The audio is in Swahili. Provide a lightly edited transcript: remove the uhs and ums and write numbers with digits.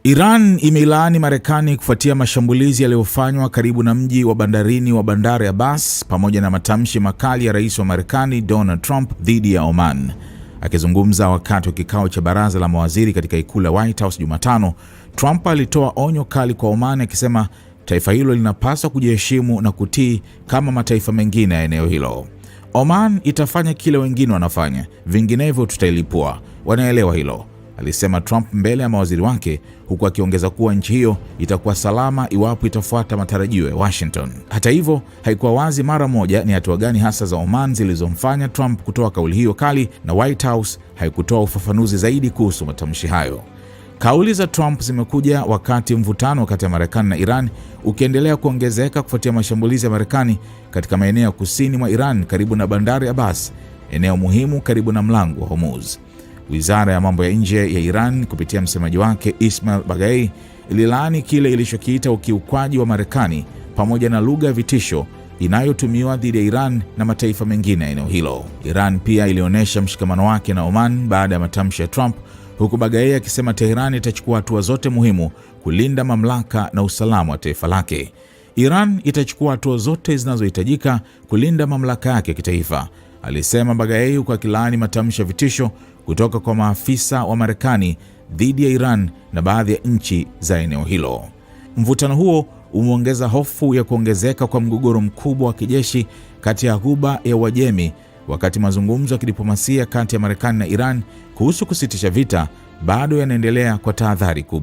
Iran imeilaani Marekani kufuatia mashambulizi yaliyofanywa karibu na mji wa bandarini wa Bandar Abbas pamoja na matamshi makali ya rais wa Marekani Donald Trump dhidi ya Oman. Akizungumza wakati wa kikao cha baraza la mawaziri katika ikulu ya White House Jumatano, Trump alitoa onyo kali kwa Oman akisema taifa hilo linapaswa kujiheshimu na kutii kama mataifa mengine ya eneo hilo. Oman itafanya kile wengine wanafanya, vinginevyo tutailipua. Wanaelewa hilo, alisema Trump mbele ya mawaziri wake, huku akiongeza kuwa nchi hiyo itakuwa salama iwapo itafuata matarajio ya Washington. Hata hivyo, haikuwa wazi mara moja ni hatua gani hasa za Oman zilizomfanya Trump kutoa kauli hiyo kali, na White House haikutoa ufafanuzi zaidi kuhusu matamshi hayo. Kauli za Trump zimekuja wakati mvutano kati ya Marekani na Iran ukiendelea kuongezeka kufuatia mashambulizi ya Marekani katika maeneo ya kusini mwa Iran karibu na Bandar Abbas, eneo muhimu karibu na mlango wa Hormuz. Wizara ya mambo ya nje ya Iran kupitia msemaji wake Ismail Baghai ililaani kile ilichokiita ukiukwaji wa Marekani pamoja na lugha ya vitisho inayotumiwa dhidi ya Iran na mataifa mengine ya eneo hilo. Iran pia ilionyesha mshikamano wake na Oman baada ya matamshi ya Trump, huku Baghai akisema Tehran itachukua hatua zote muhimu kulinda mamlaka na usalama wa taifa lake. Iran itachukua hatua zote zinazohitajika kulinda mamlaka yake kitaifa, alisema Baghai, huku akilaani matamshi ya vitisho kutoka kwa maafisa wa Marekani dhidi ya Iran na baadhi ya nchi za eneo hilo. Mvutano huo umeongeza hofu ya kuongezeka kwa mgogoro mkubwa wa kijeshi kati ya Ghuba ya Uajemi, wakati mazungumzo ya kidiplomasia kati ya Marekani na Iran kuhusu kusitisha vita bado yanaendelea kwa tahadhari kubwa.